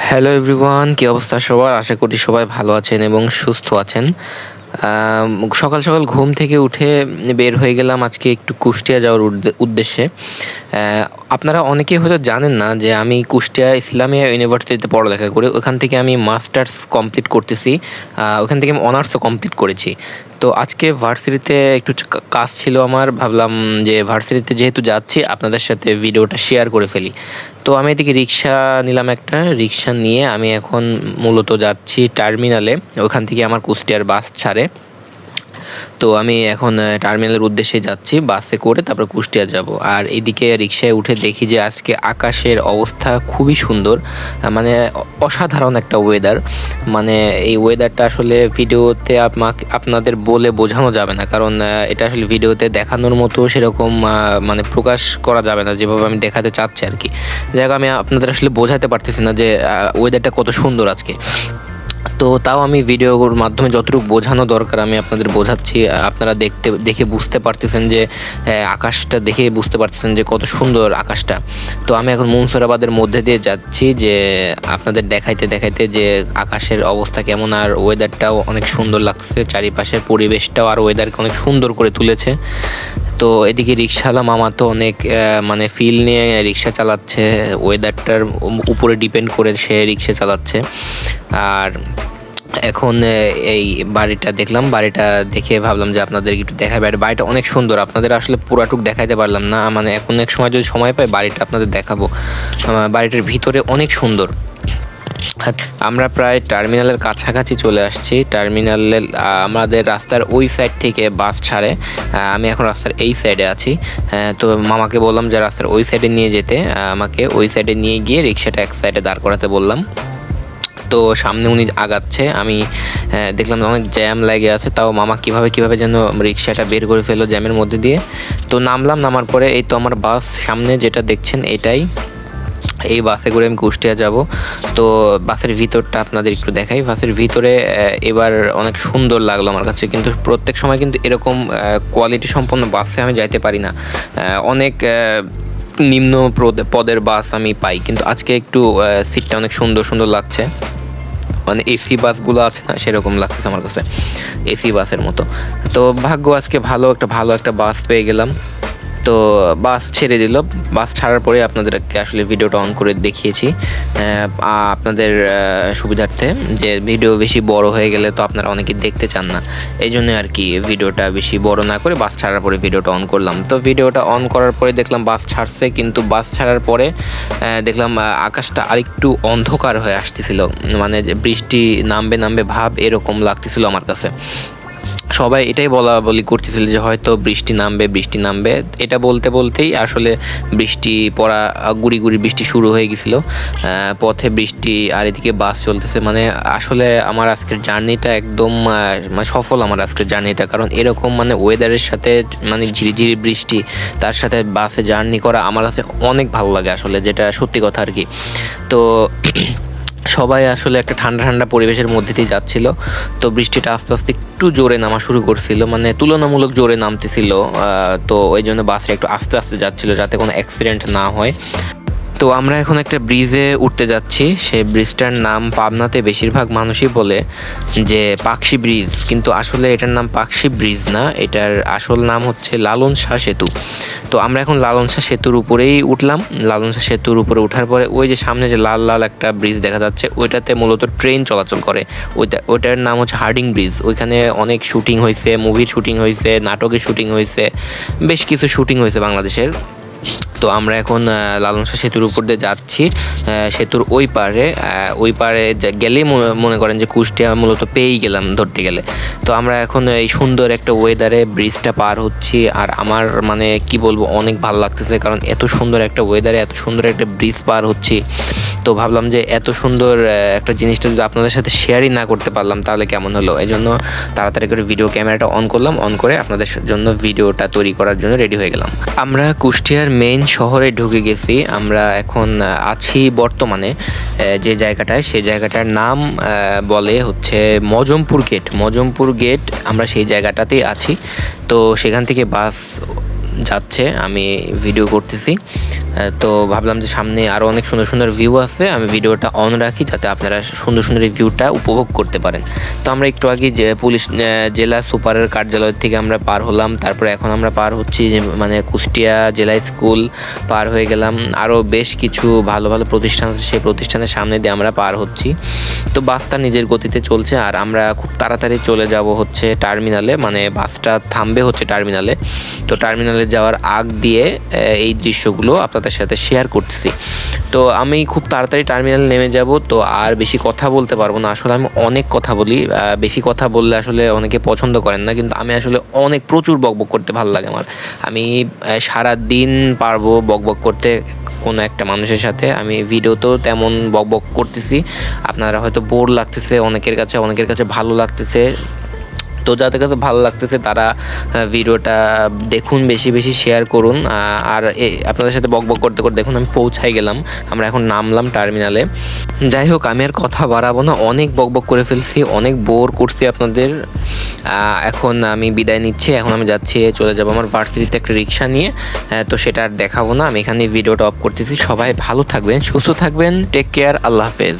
Hello everyone, কি অবস্থা সবার? আশা করি সবাই ভালো আছেন এবং সুস্থ আছেন। সকাল সকাল ঘুম থেকে উঠে বের হয়ে গেলাম আজকে একটু কুষ্টিয়া যাওয়ার উদ্দেশ্যে। আপনারা অনেকেই হয়তো জানেন না যে আমি কুষ্টিয়া ইসলামিয়া ইউনিভার্সিটিতে পড়ালেখা করি। ওখান থেকে আমি মাস্টার্স কমপ্লিট করতেছি। ওখান থেকে আমি অনার্সও কমপ্লিট করেছি। তো আজকে ভার্সিটিতে একটু কাজ ছিল আমার, ভাবলাম যে ভার্সিটিতে যেহেতু যাচ্ছি আপনাদের সাথে ভিডিওটা শেয়ার করে ফেলি। তো আমি এদিকে রিক্সা নিলাম, একটা রিক্সা নিয়ে আমি এখন মূলত যাচ্ছি টার্মিনালে। ওখান থেকে আমার কুষ্টিয়ার বাস ছাড়ে। তো আমি এখন টার্মিনালের উদ্দেশ্যে যাচ্ছি বাসে করে, তারপর কুষ্টিয়া যাব। আর এদিকে রিক্সায় উঠে দেখি যে আজকে আকাশের অবস্থা খুবই সুন্দর, মানে অসাধারণ একটা ওয়েদার। মানে এই ওয়েদারটা আসলে ভিডিওতে আপনাদের বলে বোঝানো যাবে না, কারণ এটা আসলে ভিডিওতে দেখানোর মতো সেরকম মানে প্রকাশ করা যাবে না যেভাবে আমি দেখাতে চাচ্ছি আর কি। যাই হোক, আমি আপনাদের আসলে বোঝাতে পারতেছি না যে ওয়েদারটা কত সুন্দর আজকে। তো তাও আমি ভিডিওর মাধ্যমে যতটুকু বোঝানো দরকার আমি আপনাদের বোঝাচ্ছি। আপনারা দেখে বুঝতে পারতেছেন যে আকাশটা দেখে বুঝতে পারতেছেন যে কত সুন্দর আকাশটা। তো আমি এখন মুনসুরাবাদের মধ্যে দিয়ে যাচ্ছি যে আপনাদের দেখাইতে দেখাইতে যে আকাশের অবস্থা কেমন, আর ওয়েদারটাও অনেক সুন্দর লাগছে, চারিপাশের পরিবেশটাও আর ওয়েদারকে অনেক সুন্দর করে তুলেছে। তো এদিকে রিক্সাওয়ালা মামা তো অনেক মানে ফিল নিয়ে রিক্সা চালাচ্ছে, ওয়েদারটার উপরে ডিপেন্ড করে সে রিক্সা চালাচ্ছে। আর এখন এই বাড়িটা দেখলাম, বাড়িটা দেখে ভাবলাম যে আপনাদের একটু দেখাই। বাড়িটা অনেক সুন্দর, আপনাদের আসলে পুরাটুক দেখাইতে পারলাম না, মানে এখন এক সময় যদি সময় পাই বাড়িটা আপনাদের দেখাবো। বাড়িটার ভিতরে অনেক সুন্দর। আমরা প্রায় টার্মিনালের কাছাকাছি চলে আসছি। টার্মিনালের আমাদের রাস্তার ওই সাইড থেকে বাস ছাড়ে। আমি এখন রাস্তার এই সাইডে আছি। তো মামাকে বললাম যে রাস্তার ওই সাইডে নিয়ে যেতে, আমাকে ওই সাইডে নিয়ে গিয়ে রিক্সাটা এক সাইডে দাঁড় করাতে বললাম। তো সামনে উনি আগাচ্ছে, আমি দেখলাম অনেক জ্যাম লেগে আছে, তাও মামা কিভাবে যেন রিক্সাটা বের করে ফেললো জ্যামের মধ্যে দিয়ে। তো নামলাম, নামার পরে এই তো আমার বাস সামনে যেটা দেখছেন এটাই, এই বাসে করে আমি কুষ্টিয়া যাব। তো বাসের ভিতরটা আপনাদের একটু দেখাই। বাসের ভিতরে এবার অনেক সুন্দর লাগলো আমার কাছে, কিন্তু প্রত্যেক সময় কিন্তু এরকম কোয়ালিটি সম্পন্ন বাসে আমি যাইতে পারি না। অনেক নিম্ন পদের বাস আমি পাই, কিন্তু আজকে একটু সিটটা অনেক সুন্দর সুন্দর লাগছে, মানে এসি বাসগুলো আছে না সেরকম লাগছে আমার কাছে, এসি বাসের মতো। তো ভাগ্য আজকে ভালো একটা বাস পেয়ে গেলাম। তো বাস ছেড়ে দিল। বাস ছাড়ার পরে আপনাদেরকে আসলে ভিডিওটা অন করে দেখিয়েছি আপনাদের সুবিধার্থে, যে ভিডিও বেশি বড় হয়ে গেলে তো আপনারা অনেকেই দেখতে চান না, এই জন্য আর কি ভিডিওটা বেশি বড় না করে বাস ছাড়ার পরে ভিডিওটা অন করলাম। তো ভিডিওটা অন করার পরে দেখলাম বাস ছাড়ছে, কিন্তু বাস ছাড়ার পরে দেখলাম আকাশটা আরেকটু অন্ধকার হয়ে আসতেছিল, মানে যে বৃষ্টি নামবে ভাব এরকম লাগতেছিল আমার কাছে। সবাই এটাই বলা বলি করতেছিল যে হয়তো বৃষ্টি নামবে। এটা বলতেই আসলে বৃষ্টি পড়া, গুড়ি বৃষ্টি শুরু হয়ে গেছিল। পথে বৃষ্টি আর এদিকে বাস চলতেছে, মানে আসলে আমার আজকের জার্নিটা একদম মানে সফল আমার আজকের জার্নিটা, কারণ এরকম মানে ওয়েদারের সাথে মানে ঝিরিঝিরি বৃষ্টি তার সাথে বাসে জার্নি করা আমার কাছে অনেক ভালো লাগে আসলে, যেটা সত্যি কথা আর কি। তো সবাই আসলে একটা ঠান্ডা পরিবেশের মধ্যে দিয়ে যাচ্ছিল। তো বৃষ্টিটা আস্তে আস্তে একটু জোরে নামা শুরু করছিল, মানে তুলনামূলক জোরে নামতেছিল। তো ওই জন্য বাসটা একটু আস্তে আস্তে যাচ্ছিল যাতে কোনো অ্যাক্সিডেন্ট না হয়। তো আমরা এখন একটা ব্রিজে উঠতে যাচ্ছি, সেই ব্রিজটার নাম পাবনাতে বেশিরভাগ মানুষই বলে যে পাকশি ব্রিজ, কিন্তু আসলে এটার নাম পাকশি ব্রিজ না, এটার আসল নাম হচ্ছে লালন শাহ সেতু। তো আমরা এখন লালন শাহ সেতুর উপরেই উঠলাম। লালন শাহ সেতুর উপরে ওঠার পরে ওই যে সামনে যে লাল একটা ব্রিজ দেখা যাচ্ছে, ওইটাতে মূলত ট্রেন চলাচল করে। ওইটার নাম হচ্ছে হার্ডিং ব্রিজ। ওইখানে অনেক শুটিং হয়েছে, মুভির শুটিং হয়েছে, নাটকের শুটিং হয়েছে, বেশ কিছু শুটিং হয়েছে বাংলাদেশের। তো আমরা এখন লালন শাহ সেতুর উপর দিয়ে যাচ্ছি। সেতুর ওই পারে গেলেই মনে করেন যে কুষ্টিয়া মূলত পেয়েই গেলাম ধরতে গেলে। তো আমরা এখন এই সুন্দর একটা ওয়েদারে ব্রিজটা পার হচ্ছি, আর আমার মানে কি বলবো অনেক ভালো লাগতেছে, কারণ এত সুন্দর একটা ওয়েদারে এত সুন্দর একটা ব্রিজ পার হচ্ছি। তো ভাবলাম যে এত সুন্দর একটা জিনিসটা যদি আপনাদের সাথে শেয়ারই না করতে পারলাম তাহলে কেমন হলো, এই জন্য তাড়াতাড়ি করে ভিডিও ক্যামেরাটা অন করলাম, অন করে আপনাদের জন্য ভিডিওটা তৈরি করার জন্য রেডি হয়ে গেলাম। আমরা কুষ্টিয়ার মেইন শহরে ঢুকে গেছি। আমরা এখন আছি বর্তমানে যে জায়গাটায়, সেই জায়গাটার নাম বলে হচ্ছে মজমপুর গেট। আমরা সেই জায়গাটাতেই আছি। তো সেখান থেকে বাস যাচ্ছে, আমি ভিডিও করতেছি। তো ভাবলাম যে সামনে আরও অনেক সুন্দর সুন্দর ভিউ আছে, আমি ভিডিওটা অন রাখি যাতে আপনারা সুন্দর সুন্দর এই ভিউটা উপভোগ করতে পারেন। তো আমরা একটু আগে যে পুলিশ জেলা সুপারের কার্যালয় থেকে আমরা পার হলাম, তারপরে এখন আমরা পার হচ্ছি যে মানে কুষ্টিয়া জেলা স্কুল পার হয়ে গেলাম, আরও বেশ কিছু ভালো ভালো প্রতিষ্ঠান আছে, সেই প্রতিষ্ঠানের সামনে দিয়ে আমরা পার হচ্ছি। তো বাসটা নিজের গতিতে চলছে আর আমরা খুব তাড়াতাড়ি চলে যাব হচ্ছে টার্মিনালে, মানে বাসটা থামবে হচ্ছে টার্মিনালে। তো টার্মিনালে যাওয়ার আগ দিয়ে এই দৃশ্যগুলো আপনাদের সাথে শেয়ার করতেছি। তো আমি খুব তাড়াতাড়ি টার্মিনাল নেমে যাব, তো আর বেশি কথা বলতে পারবো না। আসলে আমি অনেক কথা বলি, বেশি কথা বললে আসলে অনেকে পছন্দ করেন না, কিন্তু আমি আসলে অনেক প্রচুর বকবক করতে ভালো লাগে আমার। আমি সারা দিন পারবো বকবক করতে কোনো একটা মানুষের সাথে। আমি ভিডিওতেও তেমন বকবক করতেছি, আপনারা হয়তো বোর লাগতেছে অনেকের কাছে ভালো লাগতেছে। তো যাদের কাছে ভালো লাগতেছে তারা ভিডিওটা দেখুন, বেশি বেশি শেয়ার করুন। আর আপনাদের সাথে বকবক করতে করতে দেখুন আমি পৌঁছাই গেলাম, আমরা এখন নামলাম টার্মিনালে। যাই হোক, আমি আর কথা বাড়াবো না, অনেক বকবক করে ফেলছি, অনেক বোর করছি আপনাদের। এখন আমি বিদায় নিচ্ছি, এখন আমি যাচ্ছি, চলে যাবো আমার ভার্সিটিতে একটা রিক্সা নিয়ে। তো সেটা আর দেখাবো না, আমি এখানে ভিডিওটা অফ করতেছি। সবাই ভালো থাকবেন, সুস্থ থাকবেন, টেক কেয়ার, আল্লাহ হাফেজ।